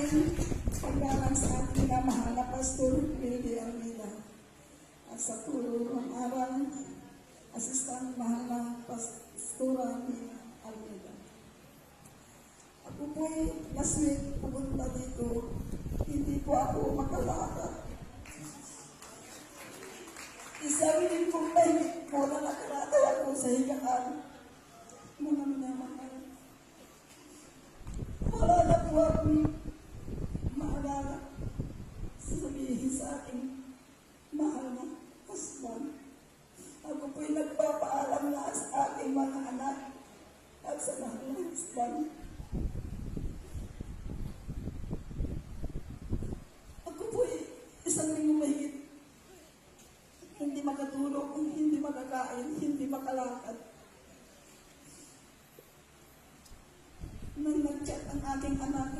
paggalang sa ating mahal na Pastor Willie Almeida at sa tulong ng aral, Assistant Mahal na Pastora Almeida. Ako po'y last week pumunta dito, hindi po ako makalakad. Isang lingkong mahigit po na nakaratay ako sa higaan. Mga minamahal. Wala na po akong maalala sasabihin sa aking mahal na husband. Ako po'y nagpapaalam na sa aking mga anak at sa mahal na husband. Ako po'y isang lingkong mahigit hindi makatulog, hindi makakain, hindi makalakad. Nang nag-chat ang aking anak,